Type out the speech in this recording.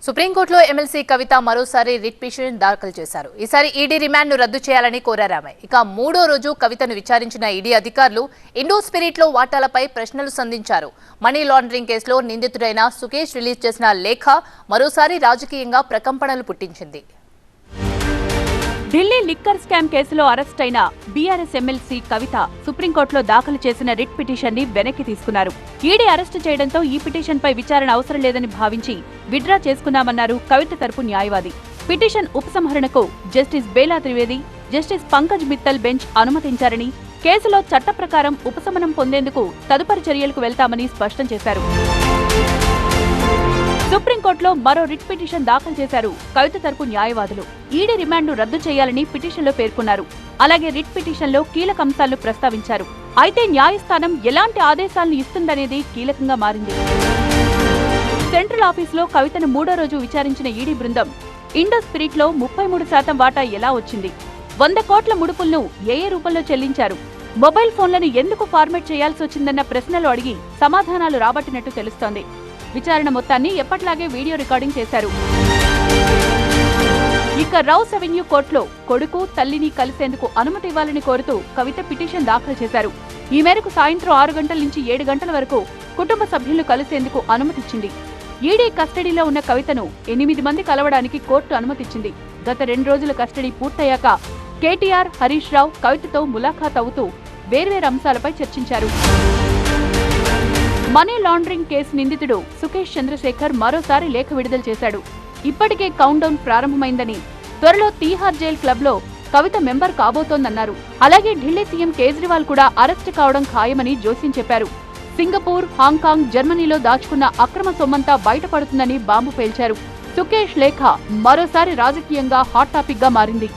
సుప్రీంకోర్టులో ఎమ్మెల్సీ కవిత మరోసారి writ petition దాఖలు చేశారు. ఈసారి ఈడీ రిమాండ్ను రద్దు చేయాలని కోరారు ఆమె. ఇక మూడో రోజు కవితను విచారించిన ఈడీ అధికారులు ఇండో స్పిరిట్లో వాటాలపై ప్రశ్నలు సంధించారు. మనీ లాండరింగ్ కేసులో నిందితుడైన సుకేష్ రిలీజ్ చేసిన లేఖ మరోసారి రాజకీయంగా ప్రకంపనలు పుట్టించింది. ఢిల్లీ లిక్కర్ స్కామ్ కేసులో అరెస్ట్ అయిన బీఆర్ఎస్ ఎమ్మెల్సీ కవిత సుప్రీంకోర్టులో దాఖలు చేసిన రిట్ పిటిషన్ ని వెనక్కి తీసుకున్నారు. ఈడీ అరెస్టు చేయడంతో ఈ పిటిషన్ పై విచారణ అవసరం లేదని భావించి విత్డ్రా చేసుకున్నామన్నారు కవిత తరపు న్యాయవాది. పిటిషన్ ఉపసంహరణకు justice Bela Trivedi, justice Pankaj Mittal bench అనుమతించారని, కేసులో చట్ట ప్రకారం ఉపశమనం పొందేందుకు తదుపరి చర్యలకు వెళ్తామని స్పష్టం చేశారు. సుప్రీంకోర్టులో మరో రిట్ పిటిషన్ దాఖలు చేశారు కవిత తరపు న్యాయవాదులు. ఈడీ రిమాండ్ను రద్దు చేయాలని పిటిషన్లో పేర్కొన్నారు. అలాగే రిట్ పిటిషన్లో కీలక అంశాలను ప్రస్తావించారు. అయితే న్యాయస్థానం ఎలాంటి ఆదేశాలను ఇస్తుందనేది కీలకంగా మారింది. సెంట్రల్ ఆఫీసులో కవితను మూడో రోజు విచారించిన ఈడీ బృందం ఇండో స్పిరిట్లో 33% వాటా ఎలా వచ్చింది, 100 కోట్ల ముడుపులను ఏ రూపంలో చెల్లించారు, మొబైల్ ఫోన్లను ఎందుకు ఫార్మేట్ చేయాల్సి వచ్చిందన్న ప్రశ్నలు అడిగి సమాధానాలు రాబట్టినట్టు తెలుస్తోంది. విచారణ మొత్తాన్ని ఎప్పట్లాగే వీడియో రికార్డింగ్ చేశారు. ఇక రౌస్ అవెన్యూ కోర్టులో కొడుకు, తల్లిని కలిసేందుకు అనుమతి ఇవ్వాలని కోరుతూ కవిత పిటిషన్ దాఖలు చేశారు. ఈ మేరకు సాయంత్రం 6 గంటల నుంచి 7 గంటల వరకు కుటుంబ సభ్యులను కలిసేందుకు అనుమతిచ్చింది. ఈడీ కస్టడీలో ఉన్న కవితను 8 మంది కలవడానికి కోర్టు అనుమతిచ్చింది. గత 2 రోజుల కస్టడీ పూర్తయ్యాక కేటీఆర్, హరీష్ రావు కవితతో ములాఖాత్ అవుతూ వేర్వేరు అంశాలపై చర్చించారు. మనీ లాండరింగ్ కేసు నిందితుడు సుకేష్ చంద్రశేఖర్ మరోసారి లేఖ విడుదల చేశాడు. ఇప్పటికే కౌంట్ డౌన్ ప్రారంభమైందని, త్వరలో తీహార్ జైల్ క్లబ్ లో కవిత మెంబర్ కాబోతోందన్నారు. అలాగే ఢిల్లీ సీఎం కేజ్రీవాల్ కూడా అరెస్టు కావడం ఖాయమని జోస్యం చెప్పారు. సింగపూర్, హాంకాంగ్, జర్మనీలో దాచుకున్న అక్రమ సొమ్మంతా బయటపడుతుందని బాంబు పేల్చారు. సుకేష్ లేఖ మరోసారి రాజకీయంగా హాట్ టాపిక్ గా మారింది.